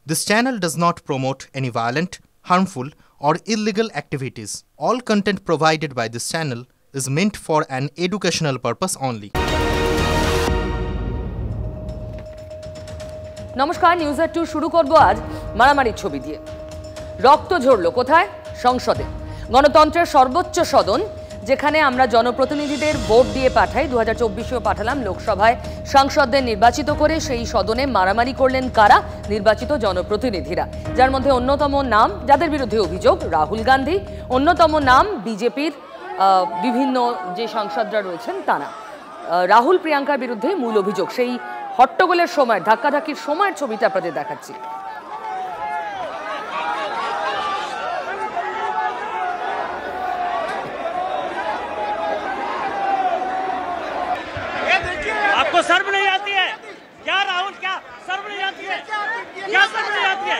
This channel does not promote any violent, harmful, or illegal activities. All content provided by this channel is meant for an educational purpose only. নমস্কার, news এট 2 শুরু করব আজ মারামারির ছবি দিয়ে। রক্ত ঝরলো কোথায়? সংসদে। গণতন্ত্রের সর্বোচ্চ সদন, যেখানে আমরা জনপ্রতিনিধিদের ভোট দিয়ে পাঠাই, 2024-এও পাঠালাম লোকসভায় সাংসদদের নির্বাচিত করে। সেই সদনে মারামারি করলেন কারা? নির্বাচিত জনপ্রতিনিধিরা, যার মধ্যে অন্যতম নাম, যাদের বিরুদ্ধে অভিযোগ, রাহুল গান্ধী। অন্যতম নাম বিজেপির বিভিন্ন যে সাংসদরা রয়েছেন তারা। রাহুল প্রিয়াঙ্কার বিরুদ্ধে মূল অভিযোগ। সেই হট্টগোলের সময়, ধাক্কাধাক্কির সময়ের ছবিটা আপনাদের দেখাচ্ছি। आपको शर्म नहीं आती है क्या राहुल? क्या शर्म नहीं आती है? क्या शर्म नहीं आती है?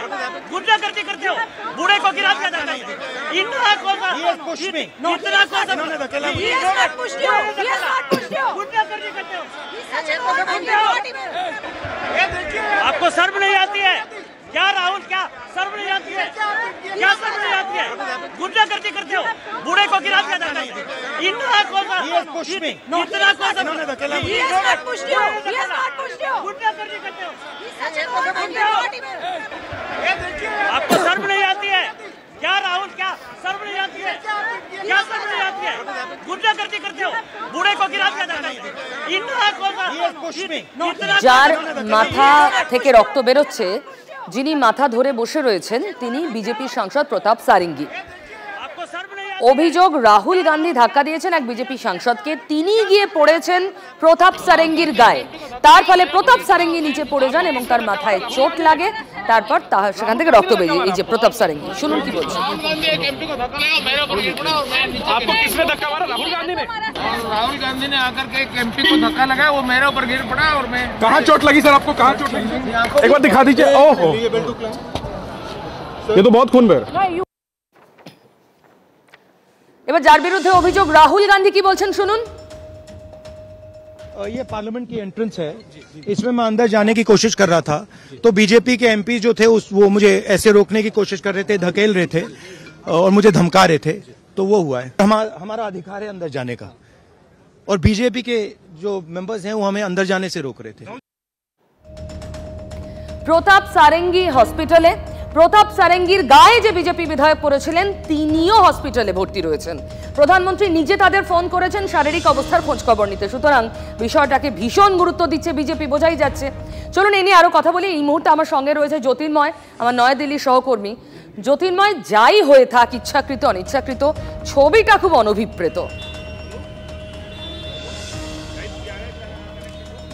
गुंडागर्दी करते हो, बूढ़े को गिरा दिया जाता है। इतना कौन सा गुंडागर्दी करते हो? आपको शर्म नहीं आती है क्या राहुल? क्या शर्म नहीं आती है? क्या शर्म नहीं आती है? गुंडागर्दी करते हो, बूढ़े को गिरा दिया जाता है। इतना कौन सा गुंडागर्दी करते हो? आपको शर्म नहीं आती है क्या राहुल? क्या शर्म नहीं आती है? क्या शर्म नहीं आती है? गुंडागर्दी करते हो, बूढ़े को गिरा दिया जाता है। इतना कौन सा যার মাথা থেকে রক্ত বেরোচ্ছে, যিনি মাথা ধরে বসে রয়েছেন, তিনি বিজেপি সাংসদ প্রতাপ সারেঙ্গি। অভিযোগ, রাহুল গান্ধী ধাক্কা দিয়েছেন এক বিজেপি সাংসদকে, তিনি গিয়ে পড়েছেন প্রতাপ সারেঙ্গির গায়ে। তার ফলে প্রতাপ সারেঙ্গি নিচে পড়ে যান এবং তার মাথায় চোট লাগে। তারপর সেখান থেকে রক্ত বেরিয়ে, এই যে প্রতাপ সারেঙ্গি, শুনুন কি বলছেন। राहुल गांधी ने आकर के एमपी को धक्का लगाया, वो मेरे ऊपर गिर पड़ा और मैं। कहाँ चोट लगी सर आपको? कहाँ चोट लगी? एक बार दिखा दीजिए। ओहो, ये तो बहुत खून बह रहा है। এবার যার বিরুদ্ধে অভিযোগ, রাহুল গান্ধী কি বলছেন শুনুন। ये पार्लियामेंट की एंट्रेंस है, इसमें मैं अंदर जाने की कोशिश कर रहा था, तो बीजेपी के एमपी जो थे वो मुझे ऐसे रोकने की कोशिश कर रहे थे, धकेल रहे थे और मुझे धमका रहे थे। तो वो हुआ है। हमारा अधिकार है अंदर जाने का, और बीजेपी के जो मेंबर्स हैं वो हमें अंदर जाने से रोक रहे थे। প্রতাপ সারেঙ্গি হসপিটালে। প্রতাপ সারেঙ্গির গায়ে যে বিজেপি বিধায়ক পড়েছিলেন, তিনিও হসপিটালে ভর্তি রয়েছেন। প্রধানমন্ত্রী নিজে তাদের ফোন করেছেন শারীরিক অবস্থার খোঁজ খবর নিতে। সুতরাং বিষয়টাকে ভীষণ গুরুত্ব দিচ্ছে বিজেপি, বোঝাই যাচ্ছে। চলুন এই নিয়ে আরো কথা বলি। এই মুহূর্তে আমার সঙ্গে রয়েছে জ্যোতির্ময়, আমার নয়াদিল্লির সহকর্মী। জ্যোতির্ময়, যাই হয়ে থাক, ইচ্ছাকৃত অনিচ্ছাকৃত, ছবিটা খুব অনভিপ্রেত।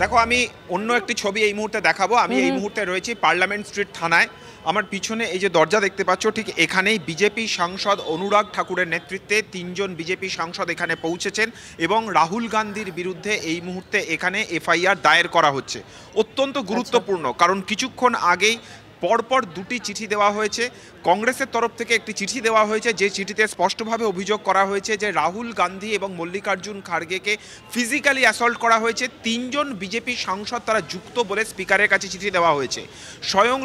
দেখো, আমি অন্য একটি ছবি এই মুহূর্তে দেখাবো। আমি এই মুহূর্তে রয়েছি পার্লামেন্ট স্ট্রিট থানায়। আমার পিছনে এই যে দরজা দেখতে পাচ্ছ, ঠিক এখানেই বিজেপি সাংসদ অনুরাগ ঠাকুরের নেতৃত্বে 3জন বিজেপি সাংসদ এখানে পৌঁছেছেন এবং রাহুল গান্ধীর বিরুদ্ধে এই মুহূর্তে এখানে এফআইআর দায়ের করা হচ্ছে। অত্যন্ত গুরুত্বপূর্ণ, কারণ কিছুক্ষণ আগেই পরপর দুটি চিঠি দেওয়া হয়েছে। কংগ্রেসের তরফ থেকে একটি চিঠি দেওয়া হয়েছে, যে চিঠিতে স্পষ্টভাবে অভিযোগ করা হয়েছে যে রাহুল গান্ধী এবং মল্লিকার্জুন খাড়গেকে ফিজিক্যালি অ্যাসল্ট করা হয়েছে। 3জন বিজেপি সাংসদ তারা যুক্ত বলে স্পিকারের কাছে চিঠি দেওয়া হয়েছে। স্বয়ং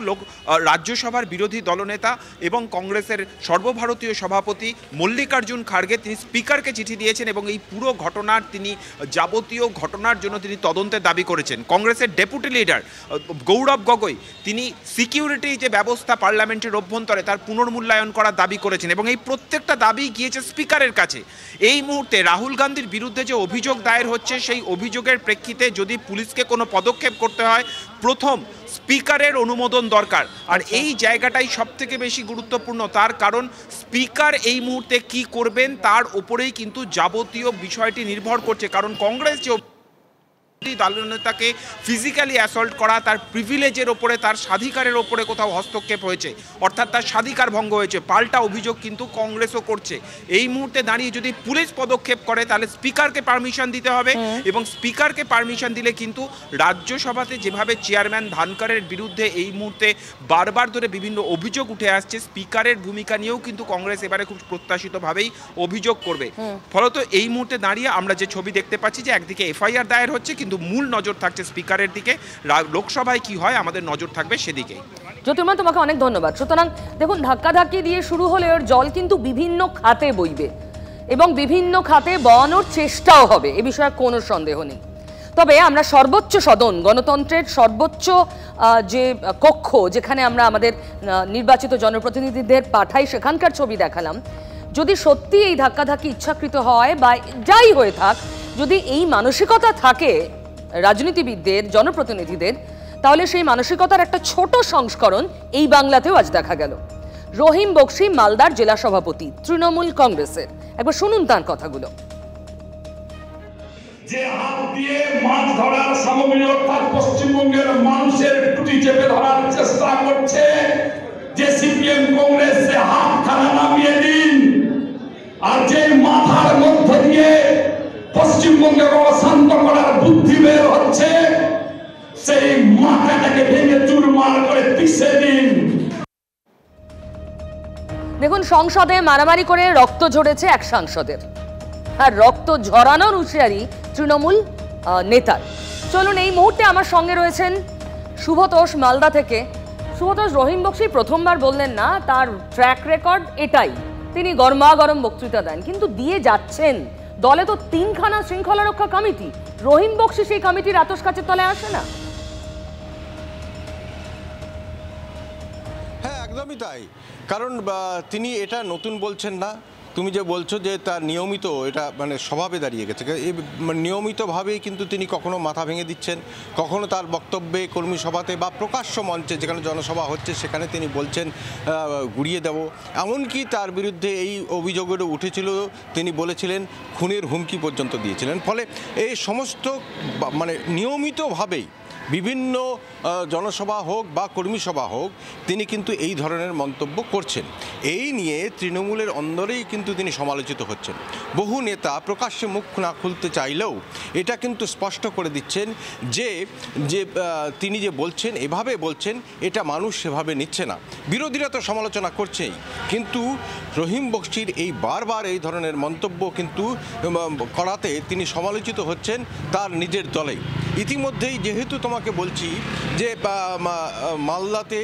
রাজ্যসভার বিরোধী দলনেতা এবং কংগ্রেসের সর্বভারতীয় সভাপতি মল্লিকার্জুন খাড়গে তিনি স্পিকারকে চিঠি দিয়েছেন এবং এই পুরো ঘটনার তিনি যাবতীয় ঘটনার জন্য তিনি তদন্তের দাবি করেছেন। কংগ্রেসের ডেপুটি লিডার গৌরব গগৈ তিনি সিকিউরিটি যে ব্যবস্থা পার্লামেন্টের অভ্যন্তরে তার পুনর্মূল্যায়ন করার দাবি করেছেন এবং এই প্রত্যেকটা দাবি গিয়েছে স্পিকারের কাছে। এই মুহূর্তে রাহুল গান্ধীর বিরুদ্ধে যে অভিযোগ দায়ের হচ্ছে, সেই অভিযোগের প্রেক্ষিতে যদি পুলিশকে কোনো পদক্ষেপ করতে হয়, প্রথম স্পিকারের অনুমোদন দরকার। আর এই জায়গাটাই সবথেকে বেশি গুরুত্বপূর্ণ, তার কারণ স্পিকার এই মুহূর্তে কি করবেন তার উপরেই কিন্তু যাবতীয় বিষয়টি নির্ভর করছে। কারণ কংগ্রেস যে দলনেতাকে ফিজিক্যালি অ্যাসল্ট করা, তার প্রিভিলেজের ওপরে, তার স্বাধিকারের ওপরে কোথাও হস্তক্ষেপ হয়েছে, অর্থাৎ তার স্বাধিকার ভঙ্গ হয়েছে, পাল্টা অভিযোগ কিন্তু কংগ্রেসও করছে। এই মুহূর্তে দাঁড়িয়ে যদি পুলিশ পদক্ষেপ করে তাহলে স্পিকারকে পারমিশন দিতে হবে এবং স্পিকারকে পারমিশন দিলে কিন্তু রাজ্যসভাতে যেভাবে চেয়ারম্যান ধানকারের বিরুদ্ধে এই মুহূর্তে বারবার ধরে বিভিন্ন অভিযোগ উঠে আসছে, স্পিকারের ভূমিকা নিয়েও কিন্তু কংগ্রেস এবারে খুব প্রত্যাশিতভাবেই অভিযোগ করবে। ফলত এই মুহূর্তে দাঁড়িয়ে আমরা যে ছবি দেখতে পাচ্ছি যে একদিকে এফআইআর দায়ের হচ্ছে, কিন্তু মূল নজর থাকছে স্পিকারের দিকে। লোকসভায় কি হয় আমাদের নজর থাকবে সেদিকে। জ্যোতির্ময়, তোমাকে অনেক ধন্যবাদ। সুতরাং দেখুন, ধাক্কাধাক্কি দিয়ে শুরু হলে ওর জল কিন্তু বিভিন্ন খাতে বইবে এবং বিভিন্ন খাতে বওয়ানোর চেষ্টাও হবে, এ বিষয়ে কোনো সন্দেহ নেই। তবে আমরা সর্বোচ্চ সদন, গণতন্ত্রের সর্বোচ্চ যে কক্ষ, যেখানে আমরা আমাদের নির্বাচিত জনপ্রতিনিধিদের পাঠাই, সেখানকার ছবি দেখালাম। যদি সত্যি এই ধাক্কাধাক্কি ইচ্ছাকৃত হয় বা যাই হয়ে থাক, যদি এই মানসিকতা থাকে রাজনীতিবিদদের, জনপ্রতিনিধিদের, তাহলে সেই মানসিকতার একটা ছোট সংস্করণ এই বাংলাতেও আজ দেখা গেল। রহিম বক্সি মালদার জেলা সভাপতি, তৃণমূল কংগ্রেসের। একবার শুনুন তার কথাগুলো। যে হাত দিয়ে মাছ ধরার সামগ্রী অর্থাৎ পশ্চিমবঙ্গের মানুষের টুটি চেপে ধরার চেষ্টা করছে, যে সিপিএম কংগ্রেস সে হাত খানা নামিয়ে দিন। আর যে মাথার মধ্য দিয়ে পশ্চিমবঙ্গের অশান্ত করার বুদ্ধি বের হচ্ছে, সেই মাথাটাকে ভেঙে চুরমার করে পিষে দিন। দেখুন, সংসদে মারামারি করে রক্ত ঝরেছে এক সাংসদের, আর রক্ত ঝরানোর হুঁশিয়ারি তৃণমূল নেতার। চলুন, এই মুহূর্তে আমার সঙ্গে রয়েছেন শুভতোষ মালদা থেকে। শুভতোষ, রহিম বক্সি প্রথমবার বললেন না, তার ট্র্যাক রেকর্ড এটাই, তিনি গরমাগরম বক্তৃতা দেন, কিন্তু দিয়ে যাচ্ছেন। দলে তো 3খানা শৃঙ্খলা রক্ষা কমিটি, রহিম বক্সি সেই কমিটির আতস কাচের তলে আসে না? হ্যাঁ, একদমই তাই। কারণ তিনি এটা নতুন বলছেন না। তুমি যে বলছো যে তার নিয়মিত এটা মানে স্বভাবে দাঁড়িয়ে গেছে, এই নিয়মিতভাবেই কিন্তু তিনি কখনো মাথা ভেঙে দিচ্ছেন, কখনো তার বক্তব্যে কর্মী সভাতে বা প্রকাশ্য মঞ্চে যেখানে জনসভা হচ্ছে সেখানে তিনি বলছেন গুড়িয়ে দেব। এমনকি তার বিরুদ্ধে এই অভিযোগেরও উঠেছিল, তিনি বলেছিলেন খুনের হুমকি পর্যন্ত দিয়েছিলেন। ফলে এই সমস্ত মানে নিয়মিতভাবেই বিভিন্ন জনসভা হোক বা কর্মী সভা হোক, তিনি কিন্তু এই ধরনের মন্তব্য করছেন। এই নিয়ে তৃণমূলের অন্দরেই কিন্তু তিনি সমালোচিত হচ্ছেন। বহু নেতা প্রকাশ্যে মুখ না খুলতে চাইলেও এটা কিন্তু স্পষ্ট করে দিচ্ছেন যে তিনি যে বলছেন, এভাবে বলছেন, এটা মানুষ সেভাবে নিচ্ছে না। বিরোধীরা তো সমালোচনা করছেই, কিন্তু রহিম বক্সির এই বারবার এই ধরনের মন্তব্য কিন্তু করাতে তিনি সমালোচিত হচ্ছেন তার নিজের দলেই। ইতিমধ্যেই যেহেতু তোমাকে বলছি যে মালদাতে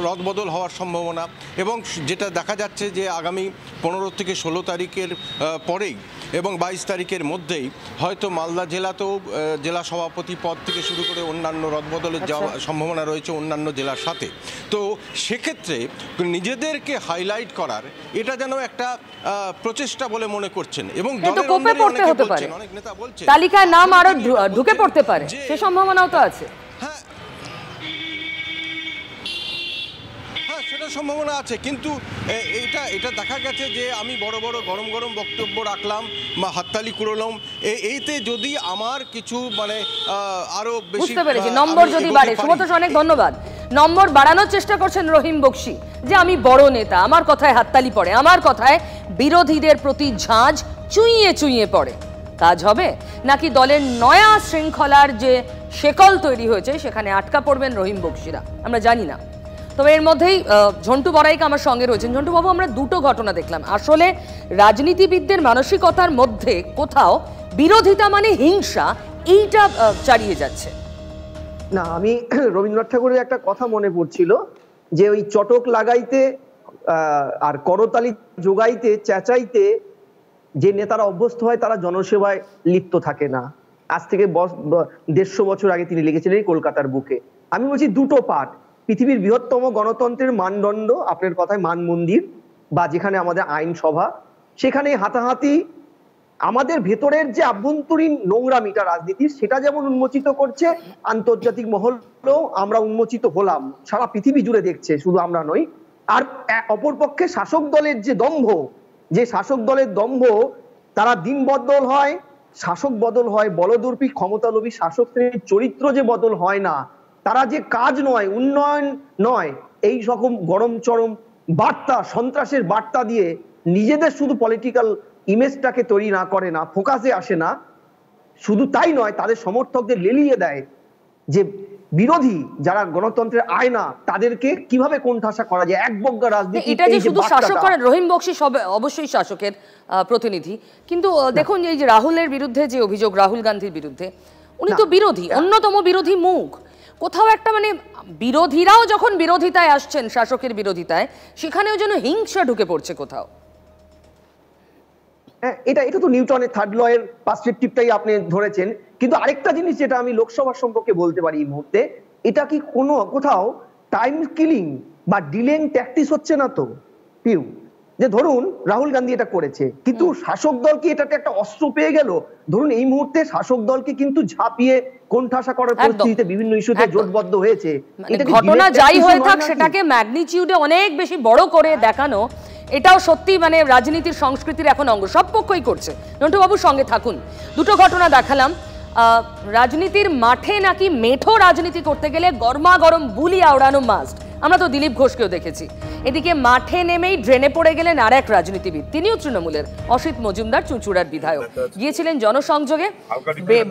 রদবদল হওয়ার সম্ভাবনা, এবং যেটা দেখা যাচ্ছে যে আগামী 15 থেকে 16 তারিখের পরেই এবং 22 তারিখের মধ্যেই হয়তো মালদা জেলাতেও জেলা সভাপতি পদ থেকে শুরু করে অন্যান্য রদবদলের যাওয়ার সম্ভাবনা রয়েছে অন্যান্য জেলার সাথে। তো সেক্ষেত্রে নিজেদেরকে হাইলাইট করার এটা যেন একটা প্রচেষ্টা বলে মনে করছেন, এবং অনেক নেতা বলছেন তালিকায় নাম আরো ঢুকে পড়তে পারে, সে সম্ভাবনাও তো আছে। সেটা সম্ভাবনা আছে, কিন্তু এটা দেখা গেছে যে আমি বড় বড় গরম গরম বক্তব্য রাখলাম বা হাততালি কুড়লাম, এইতে যদি আমার কিছু মানে আরো বেশি বুঝতে পেরেছি, নম্বর যদি বাড়ে। শুভতোষ, অনেক ধন্যবাদ। নম্বর বাড়ানোর চেষ্টা করছেন রহিম বক্সি, যে আমি বড় নেতা, আমার কথায় হাততালি পড়ে, আমার কথায় বিরোধীদের প্রতি ঝাঁজ চুইয়ে চুইয়ে পড়ে। কাজ হবে নাকি দলের নয়া শৃঙ্খলার যে শেকল তৈরি হয়েছে সেখানে আটকা পড়বেন রহিম বক্সিরা, আমরা জানি না। তবে এর মধ্যেই ঝন্টু বড়াইক আমার সঙ্গে রয়েছেন। ঝন্টু বাবু, আমরা দুটো ঘটনা দেখলাম। আসলে রাজনীতিবিদদের মানসিকতার মধ্যে কোথাও বিরোধিতা মানে হিংসা, এইটা চালিয়ে যাচ্ছে না। আমি রবীন্দ্রনাথ ঠাকুরের একটা কথা মনে পড়ছিল, যে ওই চটক লাগাইতে আর করতালি যোগাইতে চেঁচাইতে যে নেতারা অভ্যস্ত হয় তারা জনসেবায় লিপ্ত থাকে না। আজ থেকে 150 বছর আগে তিনি লিখেছিলেন কলকাতার বুকে। আমি বলছি দুটো পাঠ, পৃথিবীর বৃহত্তম গণতন্ত্রের মানদণ্ড, আপনার কথায় মান মন্দির, বা যেখানে আমাদের আইনসভা, সেখানে হাতাহাতি আমাদের ভেতরের যে আভ্যন্তরীণ নোংরামিটা রাজনীতির, সেটা যেমন উন্মোচিত করছে, আন্তর্জাতিক মহলেও আমরা উন্মোচিত হলাম, সারা পৃথিবী জুড়ে দেখছে, শুধু আমরা নই। আর অপরপক্ষে শাসক দলের যে দম্ভ, তারা দিন বদল হয়, শাসক বদল হয়, বলদর্পী ক্ষমতালোভী শাসক শ্রেণীর চরিত্র যে বদল হয় না, তারা যে কাজ নয়, উন্নয়ন নয়, এই রকম গরম চরম বার্তা, সন্ত্রাসের বার্তা দিয়ে নিজেদের শুধু পলিটিক্যাল ইমেজটাকে তৈরি না করে না, ফোকাসে আসে না, শুধু তাই নয়, তাদের সমর্থকদের লেলিয়ে দেয় যে বিরোধী যারা গণতন্ত্রের আয়না, তাদেরকে কিভাবে কোণঠাসা করা যায়, একবজ্ঞা রাজনীতি। এটা যে শুধু শাসক করেন, রহিম বক্সি অবশ্যই শাসকের প্রতিনিধি, কিন্তু দেখুন এই যে রাহুলের বিরুদ্ধে যে অভিযোগ, রাহুল গান্ধীর বিরুদ্ধে, উনি তো বিরোধী, অন্যতম বিরোধী মুখ। কোথাও একটা মানে বিরোধীরাও যখন বিরোধিতায় আসছেন, শাসকের বিরোধিতায়, সেখানেও যেন হিংসা ঢুকে পড়ছে কোথাও। এটা তো নিউটনের থার্ড ল এর পার্সপেক্টিভটাই আপনি ধরেছেন। কিন্তু আরেকটা জিনিস যেটা আমি লোকসভা সম্পর্কে বলতে পারি এই মুহূর্তে, এটা কি কোথাও টাইম কিলিং বা ডিলেইং ট্যাকটিস হচ্ছে না তো পিউ? যে ধরুন রাহুল গান্ধী এটা করেছে, কিন্তু শাসক দল কি এটাতে একটা অস্ত্র পেয়ে গেল? ধরুন এই মুহূর্তে শাসক দলকে কিন্তু ঝাঁপিয়ে কোণঠাসা করার পরিস্থিতিতে বিভিন্ন ইস্যুতে জোটবদ্ধ হয়েছে। ঘটনা যাই হয়ে থাক, সেটাকে ম্যাগনিটিউডে অনেক বেশি বড় করে দেখানো, এটাও সত্যি মানে রাজনীতির সংস্কৃতির এখন অঙ্গ। সব পক্ষই করছে। নন্টুবাবুর সঙ্গে থাকুন। দুটো ঘটনা দেখালাম। রাজনীতির মাঠে নাকি মেঠো রাজনীতি করতে গেলে গরমা গরম বুলি আওড়ানো মাস্ট। আমরা তো দিলীপ ঘোষকেও দেখেছি। এদিকে মাঠে নেমেই ড্রেনে পড়ে গেলেন আর এক রাজনীতিবিদ, তিনিও তৃণমূলের, অসিত মজুমদার, চুঁচুড়ার বিধায়ক। গিয়েছিলেন জনসংযোগে,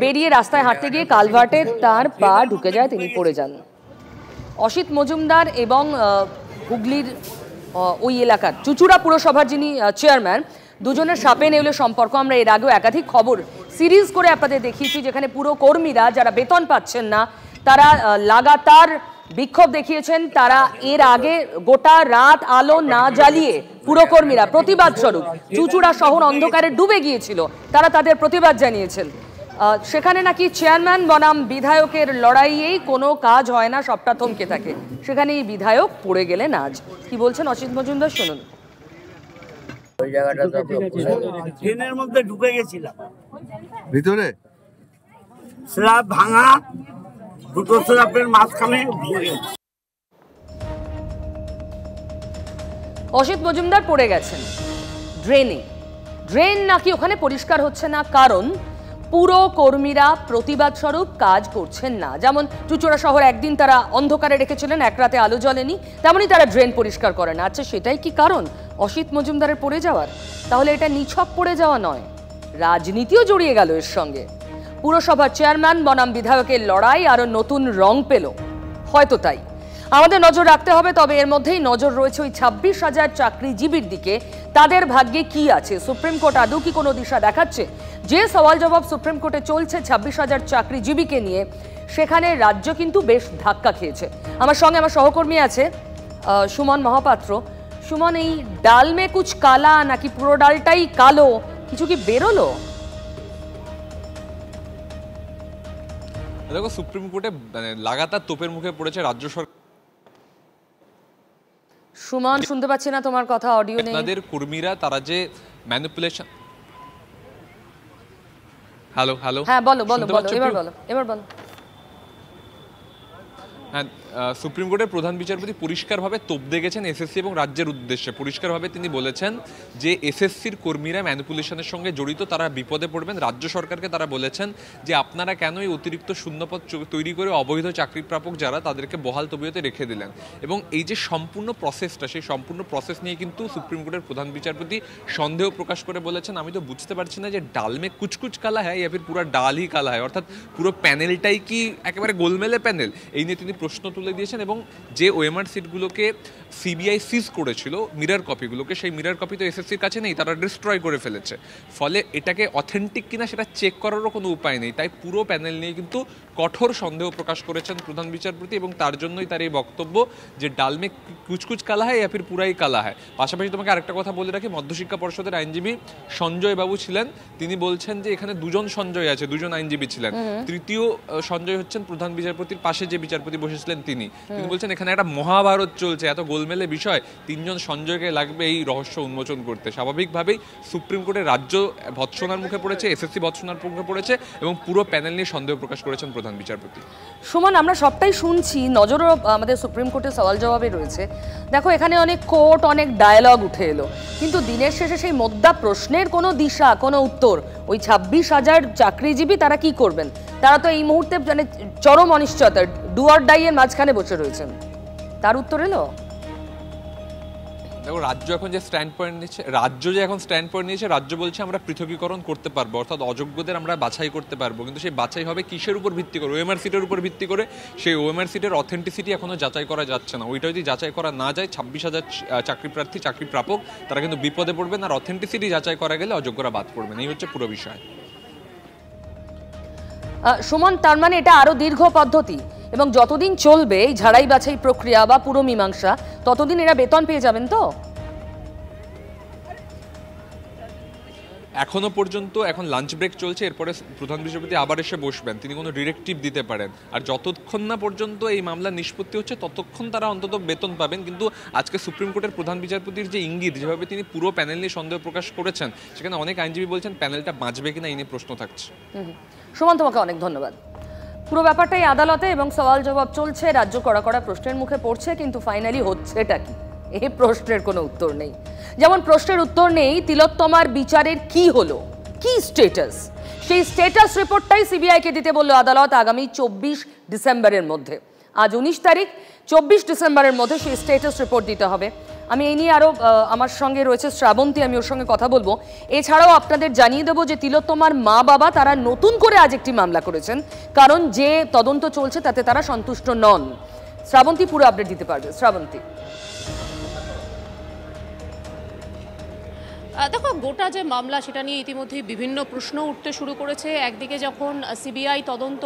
বেরিয়ে রাস্তায় হাঁটতে গিয়ে কালভার্টে তার পা ঢুকে যায়, তিনি পড়ে যান। অসিত মজুমদার এবং হুগলির ওই এলাকার চুঁচুড়া পুরসভার যিনি চেয়ারম্যান, দুজনের সাপে নেউলে সম্পর্ক। আমরা এর আগেও একাধিক খবর সিরিজ করে আপনাদের দেখিয়েছি, যেখানে পুরো কর্মীরা যারা বেতন পাচ্ছেন না, তারা লাগাতার বিক্ষোভ দেখিয়েছেন। তারা এর আগে গোটা রাত আলো না জ্বালিয়ে পুরকর্মীরা প্রতিবাদ স্বরূপ, চুঁচুড়া শহর অন্ধকারে ডুবে গিয়েছিল, তারা তাদের প্রতিবাদ জানিয়েছেন। সেখানে নাকি চেয়ারম্যান বনাম বিধায়কের লড়াইয়েই কোনো কাজ হয় না, সবটা থমকে থাকে। সেখানে এই বিধায়ক পড়ে গেলেন আজ। কি বলছেন অসিত মজুমদার, শুনুন। ওই জায়গাটা তো ট্রেনের মধ্যে ঢুকে গেছিলাম, ভিতরে স্ল্যাব ভাঙা, দুটো স্ল্যাবের মাঝখানে অসিত মজুমদার পড়ে গেছেন ড্রেনে। ড্রেন নাকি ওখানে পরিষ্কার হচ্ছে না, কারণ পুরো কর্মীরা প্রতিবাদ স্বরূপ কাজ করছেন না। যেমন চুঁচুড়া শহর একদিন তারা অন্ধকারে রেখেছিলেন, এক রাতে আলো জ্বলেনি, তেমনই তারা ড্রেন পরিষ্কার করে না। আচ্ছা, সেটাই কি কারণ অসিত মজুমদারের পড়ে যাওয়ার? তাহলে এটা নিছক পড়ে যাওয়া নয়, রাজনীতিও জড়িয়ে গেল এর সঙ্গে। পুরসভার চেয়ারম্যান বনাম বিধায়কের লড়াই আরো নতুন রং পেল, হয়তো তাই। আমাদের নজর রাখতে হবে। তবে এর মধ্যেই নজর রয়েছে ওই 26,000 চাকরিজীবীর দিকে। তাদের ভাগ্যে কি আছে? সুপ্রিম কোর্ট আদৌ কি কোনো দিশা দেখাচ্ছে? যে সওয়াল জবাব সুপ্রিম কোর্টে চলছে 26,000 চাকরিজীবীকে নিয়ে, সেখানে রাজ্য কিন্তু বেশ ধাক্কা খেয়েছে। আমার সঙ্গে আমার সহকর্মী আছে সুমন মহাপাত্র। সুমন, এই ডাল মে কুছ কালা নাকি পুরো ডালটাই কালো, কিছু কি বেরোলো? দেখো, সুপ্রিম কোর্টে মানে লাগাতার তোপের মুখে পড়েছে রাজ্য সরকার। সুমন, শুনতে পাচ্ছি না তোমার কথা, অডিও নেই। তাদের কর্মীরা তারা যে ম্যানিপুলেশন। হ্যালো হ্যালো, হ্যাঁ বলো বলো বলো, এবার বলো। হ্যাঁ, সুপ্রিম কোর্টের প্রধান বিচারপতি পরিষ্কারভাবে তোপ দেখেছেন এসএসসি এবং রাজ্যের উদ্দেশ্যে। পরিষ্কারভাবে তিনি বলেছেন যে এসএসসির কর্মীরা ম্যানিপুলেশনের সঙ্গে জড়িত, তারা বিপদে পড়বেন। রাজ্য সরকারকে তারা বলেছেন যে আপনারা কেন এই অতিরিক্ত শূন্যপদ তৈরি করে অবৈধ চাকরি প্রাপক যারা, তাদেরকে বহাল তবিয়তে রেখে দিলেন। এবং এই যে সম্পূর্ণ প্রসেসটা, সেই সম্পূর্ণ প্রসেস নিয়ে কিন্তু সুপ্রিম কোর্টের প্রধান বিচারপতি সন্দেহ প্রকাশ করে বলেছেন, আমি তো বুঝতে পারছি না যে ডাল মে কুচকুচ কালা হয় ইয়া ফির পুরো ডাল হি কালা হয়, অর্থাৎ পুরো প্যানেলটাই কি একেবারে গোলমেলে প্যানেল। এই নিয়ে তিনি প্রশ্ন তুলে দিয়েছেন। এবং যে ওএমআর সিটগুলোকে সিবিআই সিজ করেছিল, মিরর কপিগুলোকে, সেই মিরর কপি তো এসএসসির কাছে নেই, তারা ডিস্ট্রয় করে ফেলেছে। ফলে এটাকে অথেন্টিক কিনা সেটা চেক করারও কোনো উপায় নেই। তাই পুরো প্যানেল নিয়ে কিন্তু কঠোর সন্দেহ প্রকাশ করেছেন প্রধান বিচারপতি, এবং তার জন্যই তার এই বক্তব্য যে ডাল মে কুচকুচ কালা হয় ইয়া ফির পুরাই কালা হয়। পাশাপাশি তোমাকে আরেকটা কথা বলে রাখি, মধ্যশিক্ষা পর্ষদের আইনজীবী সঞ্জয় বাবু ছিলেন, তিনি বলছেন যে এখানে দুজন সঞ্জয় আছে, দুজন আইনজীবী ছিলেন। তৃতীয় সঞ্জয় হচ্ছেন প্রধান বিচারপতির পাশে যে বিচারপতি বসেছিলেন তিনি বলছেন এখানে একটা মহাভারত চলছে, এত গোলমেলে বিষয়, তিনজন সঞ্জয়কে লাগবে এই রহস্য উন্মোচন করতে। স্বাভাবিকভাবেই সুপ্রিম কোর্টের রাজ্য ভৎসনার মুখে পড়েছে, এসএসসি ভৎসনার মুখে পড়েছে, এবং পুরো প্যানেল নিয়ে সন্দেহ প্রকাশ করেছেন প্রধান বিচারপতি। সুমন, আমরা সবটাই শুনছি, নজরও আমাদের সুপ্রিম কোর্টের সওয়াল জবাবে রয়েছে। দেখো, এখানে অনেক কোর্ট, অনেক ডায়ালগ উঠে এলো, কিন্তু দিনের শেষে সেই মোদ্দা প্রশ্নের কোনো দিশা, কোনো উত্তর, ওই 26,000 চাকরিজীবী তারা কি করবেন? তারা তো এই মুহূর্তে মানে চরম অনিশ্চয়তা, ডু অর ডাই এর মাঝখানে বসে রয়েছেন। তার উত্তর এলো? দেখো, রাজ্য এখন যে স্ট্যান্ড পয়েন্ট নিয়েছে, রাজ্য বলছে আমরা পৃথকীকরণ করতে পারবো, অর্থাৎ অযোগ্যদের আমরা বাছাই করতে পারবো, কিন্তু সেই বাছাই হবে কিসের উপর ভিত্তি করে? ওএমআর সিটের উপর ভিত্তি করে। সেই ওএমআর সিটের অথেন্টিসিটি এখনো যাচাই করা যাচ্ছে না। ওইটা যদি যাচাই করা না যায়, 26,000 চাকরি প্রার্থী, চাকরি প্রাপক, তারা কিন্তু বিপদে পড়বেন। আর অথেন্টিসিটি যাচাই করা গেলে অযোগ্যরা বাদ পড়বেন। এই হচ্ছে পুরো বিষয়। সুমন, তার মানে এটা আরো দীর্ঘ পদ্ধতি, এবং যতদিন চলবে এই ঝাড়াই বাছাই প্রক্রিয়া বা পুরো মীমাংসা, ততদিন এরা বেতন পেয়ে যাবেন তো? এখনো পর্যন্ত এখন লাঞ্চ ব্রেক চলছে, এরপরে প্রধান বিচারপতি আবার এসে বসবেন, তিনি কোনো ডিরেক্টিভ দিতে পারেন। আর যতক্ষণ না পর্যন্ত এই মামলা নিষ্পত্তি হচ্ছে ততক্ষণ তারা অন্তত বেতন পাবেন। কিন্তু আজকে সুপ্রিম কোর্টের প্রধান বিচারপতির যে ইঙ্গিত, যেভাবে তিনি পুরো প্যানেল নিয়ে সন্দেহ প্রকাশ করেছেন, সেখানে অনেক আইনজীবী বলছেন প্যানেলটা বাঁচবে কিনা এই নিয়ে প্রশ্ন থাকছে। সুমন, তোমাকে অনেক ধন্যবাদ। পুরো ব্যাপারটাই আদালতে এবং সওয়াল জবাব চলছে, রাজ্য কড়া কড়া প্রশ্নের মুখে পড়ছে, কিন্তু ফাইনালি হচ্ছেটা কি এই প্রশ্নের কোনো উত্তর নেই। যেমন প্রশ্নের উত্তর নেই তিলোত্তমার বিচারের কি হলো, কি স্ট্যাটাস, সেই স্ট্যাটাস রিপোর্টটাই সিবিআইকে দিতে বলল আদালত আগামী 24 ডিসেম্বরের মধ্যে। আজ 19 তারিখ, 24 ডিসেম্বরের মধ্যে সেই স্ট্যাটাস রিপোর্ট দিতে হবে। আমি এই নিয়ে আরও আমার সঙ্গে রয়েছে শ্রাবন্তী, আমি ওর সঙ্গে কথা বলবো। এছাড়াও আপনাদের জানিয়ে দেবো যে তিলোত্তমার মা বাবা তারা নতুন করে আজ একটি মামলা করেছেন, কারণ যে তদন্ত চলছে তাতে তারা সন্তুষ্ট নন। শ্রাবন্তী পুরো আপডেট দিতে পারবে। শ্রাবন্তী, দেখো, গোটা যে মামলা সেটা নিয়ে ইতিমধ্যেই বিভিন্ন প্রশ্ন উঠতে শুরু করেছে। একদিকে যখন সিবিআই তদন্ত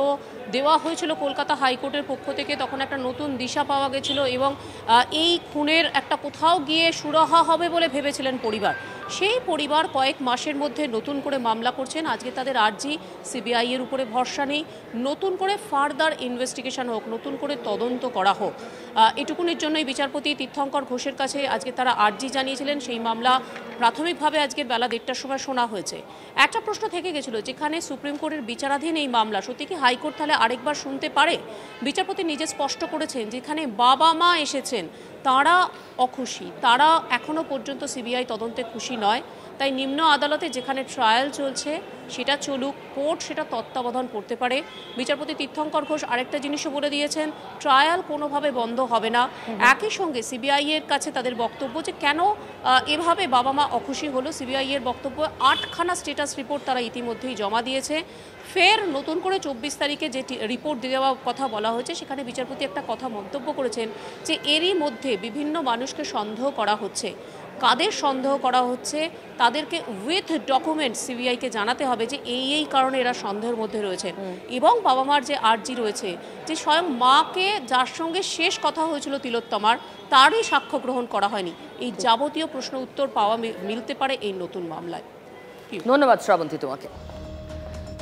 দেওয়া হয়েছিল কলকাতা হাইকোর্টের পক্ষ থেকে, তখন একটা নতুন দিশা পাওয়া গেছিল এবং এই খুনের একটা কোথাও গিয়ে সুরাহা হবে বলে ভেবেছিলেন পরিবার। সেই পরিবার কয়েক মাসের মধ্যে নতুন করে মামলা করছেন। আজকে তাদের আর্জি সিবিআই এর উপরে ভরসা নেই, নতুন করে ফার্দার ইনভেস্টিগেশন হোক, নতুন করে তদন্ত করা হোক। এটুকুনির জন্যই বিচারপতি তীর্থঙ্কর ঘোষের কাছে আজকে তারা আর্জি জানিয়েছিলেন। সেই মামলা প্রাথমিকভাবে আজকের বেলা 1টার সময় শোনা হয়েছে। একটা প্রশ্ন থেকে গেছিল, যেখানে সুপ্রিম কোর্টের বিচারাধীন এই মামলা, সত্যি কি হাইকোর্ট তাহলে আরেকবার শুনতে পারে? বিচারপতি নিজে স্পষ্ট করেছেন যেখানে বাবা মা এসেছেন তারা অখুশি, তারা এখনও পর্যন্ত সিবিআই তদন্তে খুশি নয়। তাই নিম্ন আদালতে যেখানে ট্রায়াল চলছে সেটা চলুক, কোর্ট সেটা তত্ত্বাবধান করতে পারে। বিচারপতি তীর্থঙ্কর ঘোষ আরেকটা জিনিসও বলে দিয়েছেন, ট্রায়াল কোনোভাবে বন্ধ হবে না। একই সঙ্গে সিবিআই এর কাছে তাদের বক্তব্য যে কেন এভাবে বাবা মা অখুশি হলো। সিবিআই এর বক্তব্য 8খানা স্ট্যাটাস রিপোর্ট তারা ইতিমধ্যেই জমা দিয়েছে। ফের নতুন করে 24 তারিখে যে রিপোর্ট দেওয়ার কথা বলা হয়েছে, সেখানে বিচারপতি একটা কথা মন্তব্য করেছেন যে এরই মধ্যে বিভিন্ন মানুষকে সন্দেহ করা হচ্ছে। কাদের সন্দেহ করা হচ্ছে তাদেরকে উইথ ডকুমেন্টস সিবিআইকে জানাতে হবে যে এই কারণে এরা সন্দেহের মধ্যে রয়েছেন। এবং বাবা মার যে আর্জি রয়েছে যে স্বয়ং মাকে যার সঙ্গে শেষ কথা হয়েছিল তিলোত্তমার, তারই সাক্ষ্য গ্রহণ করা হয়নি। এই যাবতীয় প্রশ্ন উত্তর পাওয়া মিলতে পারে এই নতুন মামলায়। ধন্যবাদ শ্রাবন্তী তোমাকে।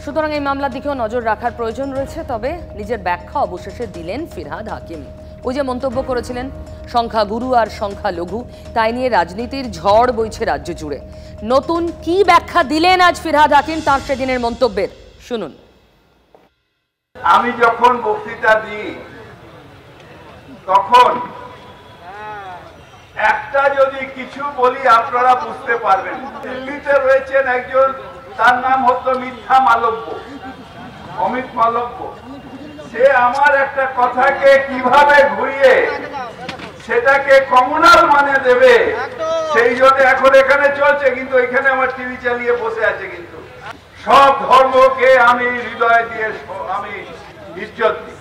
সুতরাং এই মামলার দিকেও নজর রাখার প্রয়োজন রয়েছে। তবে নিজের ব্যাখ্যা অবশেষে দিলেন ফিরহাদ হাকিম। ওই যে মন্তব্য করেছিলেন সংখ্যাগুরু আর সংখ্যালঘু, তাই নিয়ে রাজনীতির ঝড় বইছে রাজ্য জুড়ে। নতুন কি ব্যাখ্যা দিলেন আজ ফিরহাদ হাকিম তার সেদিনের মন্তব্যের, শুনুন। আমি যখন বক্তৃতা দিই তখন একটা যদি কিছু বলি আপনারা বুঝতে পারবেন। দিল্লিতে রয়েছেন একজন, তার নাম হতো মিথ্যা মালব্য, অমিত মালব্য। সে আমার একটা কথাকে কিভাবে ঘুরিয়ে সেটাকে কমিউনাল মানে দেবে, সেই জন্য এখন এখানে চলছে। কিন্তু এখানে আমার টিভি চালিয়ে বসে আছে। কিন্তু সব ধর্মকে আমি হৃদয় দিয়ে আমি ইজ্জত দিই,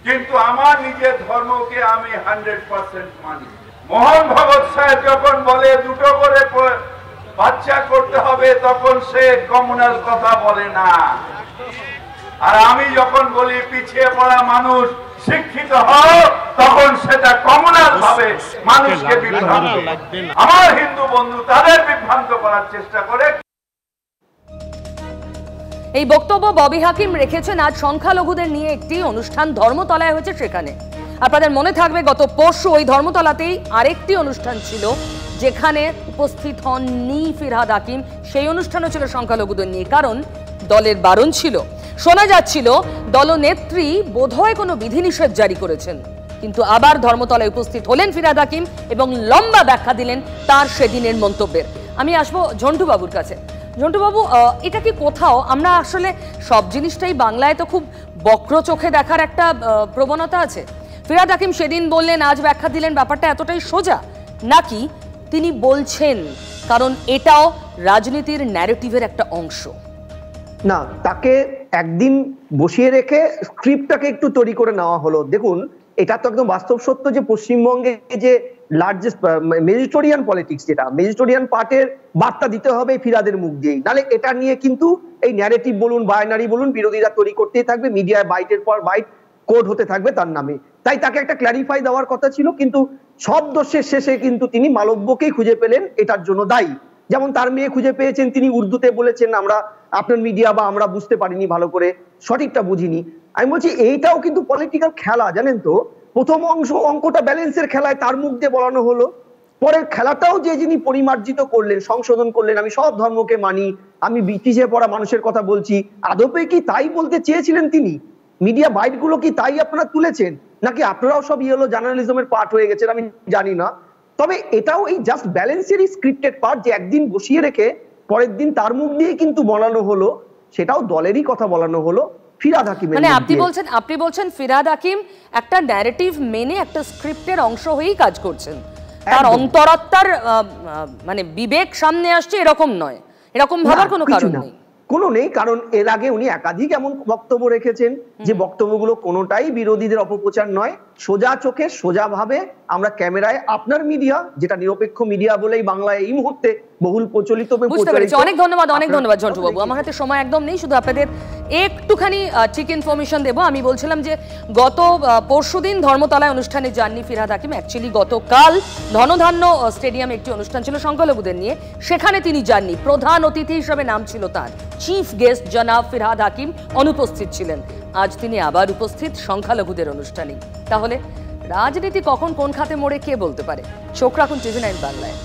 কিন্তু আমার নিজের ধর্মকে আমি 100% মানি। মোহন ভগত সাহেব যখন বলে দুটো করে বাচ্চা করতে হবে, তখন সে কমিউনাল কথা বলে না। আর আমি যখন বলি পিছিয়ে পড়া মানুষ শিক্ষিত হও, তখন সেটা কমিউনাল ভাবে মানুষকে বিভ্রান্ত, আমার হিন্দু বন্ধু তাদের বিভ্রান্ত করার চেষ্টা করে। এই বক্তব্য ববি হাকিম রেখেছেন আজ সংখ্যালঘুদের নিয়ে একটি অনুষ্ঠান ধর্মতলায় হয়েছে সেখানে। আপনাদের মনে থাকবে গত পরশু ওই ধর্মতলাতেই আরেকটি অনুষ্ঠান ছিল যেখানে উপস্থিত হননি ফিরহাদ হাকিম। সেই অনুষ্ঠানও ছিল সংখ্যালঘুদের নিয়ে, কারণ দলের বারণ ছিল। শোনা যাচ্ছিল দলনেত্রী বোধহয় কোনো বিধিনিষেধ জারি করেছেন, কিন্তু আবার ধর্মতলায় উপস্থিত হলেন ফিরহাদ হাকিম এবং লম্বা ব্যাখ্যা দিলেন তার সেদিনের মন্তব্যের। আমি আসবো ঝন্টুবাবুর কাছে। ঝন্টুবাবু, এটা কি কোথাও আমরা আসলে সব জিনিসটাই বাংলায় তো খুব বক্র চোখে দেখার একটা প্রবণতা আছে। ফিরহাদ হাকিম সেদিন বললেন, আজ ব্যাখ্যা দিলেন, ব্যাপারটা এতটাই সোজা, নাকি তিনি বলছেন কারণ এটাও রাজনীতির ন্যারেটিভের একটা অংশ? না, তাকে একদিন বসিয়ে রেখে স্ক্রিপ্টটাকে একটু তৈরি করে নেওয়া হলো। দেখুন, এটা তো একদম বাস্তব সত্য যে পশ্চিমবঙ্গে যে লার্জেস্ট মেজিস্টোরিয়ান পলিটিক্স, যেটা মেজিস্টোরিয়ান পার্টের বার্তা দিতে হবে ফিরহাদের মুখ দিয়েই, নাহলে এটা নিয়ে কিন্তু এই ন্যারেটিভ বলুন, বায়নারি বলুন, বিরোধীরা তৈরি করতেই থাকবে। মিডিয়ায় বাইটের পর বাইট কোড হতে থাকবে তার নামে। তাই তাকে একটা ক্ল্যারিফাই দেওয়ার কথা ছিল, কিন্তু সব দোষের শেষে কিন্তু তিনি মালব্যকেই খুঁজে পেলেন এটার জন্য দায়ী। যেমন তার মেয়ে খুঁজে পেয়েছেন, তিনি উর্দুতে বলেছেন, আমরা আপনার মিডিয়া বা আমরা বুঝতে পারিনি ভালো করে, সঠিকটা বুঝিনি। আমি বলছি এইটাও কিন্তু পলিটিক্যাল খেলা, জানেন তো। প্রথম অঙ্কটা ব্যালেন্সের খেলায় তার মুখ দিয়ে বলানো হলো, পরের খেলাটাও যে যিনি পরিমার্জিত করলেন, সংশোধন করলেন, আমি সব ধর্মকে মানি, আমি পিছিয়ে পড়া মানুষের কথা বলছি, আদপে কি তাই বলতে চেয়েছিলেন তিনি? মিডিয়া বাইট গুলো কি তাই আপনারা তুলেছেন, নাকি আপনারাও সব ইয়েলো জার্নালিজমের পার্ট হয়ে গেছেন আমি জানি না। তবে এটাও এই জাস্ট ব্যালেন্সেরই স্ক্রিপ্টেড পার্ট, যে একদিন বসিয়ে রেখে পরের দিন তার মুখ দিয়ে কিন্তু বলানো হলো, সেটাও দলেরই কথা বলানো হলো ফিরহাদ হাকিম। মানে আপনি বলছেন ফিরহাদ হাকিম একটা ন্যারেটিভ মেনে একটা স্ক্রিপ্টের অংশ হয়েই কাজ করছেন, তার অন্তরাত্মার মানে বিবেক সামনে আসছে এরকম নয়, এরকম ভাবার কোনো কারণ নেই। নেই, কারণ এর আগে উনি একাধিক এমন বক্তব্য রেখেছেন যে বক্তব্যগুলো কোনোটাই বিরোধীদের অপপ্রচার নয়, সোজা চোখে সোজা ভাবে আমরা ক্যামেরায় আপনার মিডিয়া, যেটা নিরপেক্ষ মিডিয়া বলেই বাংলায় এই মুহূর্তে বহুল প্রচলিত। বুঝতে পেরেছি, অনেক ধন্যবাদ ঝন্টু বাবু। আমার হাতে সময় একদম নেই, শুধু আপনাদের একটুখানি ঠিক ইনফরমেশন দেবো। আমি বলছিলাম যে গত পরশুদিন ধর্মতলায় অনুষ্ঠানে যাননি ফিরহাদ হাকিম, অ্যাকচুয়ালি গতকাল ধনধান্য স্টেডিয়ামে একটি অনুষ্ঠান ছিল সংখ্যালঘুদের নিয়ে, সেখানে তিনি যাননি। প্রধান অতিথি হিসেবে নাম ছিল তার, চিফ গেস্ট জনাব ফিরহাদ হাকিম অনুপস্থিত ছিলেন। আজ তিনি আবার উপস্থিত সংখ্যালঘুদের অনুষ্ঠানে। তাহলে রাজনীতি কখন কোন খাতে মোড়ে কে বলতে পারে? চোখ রাখুন টিভি9 বাংলায়।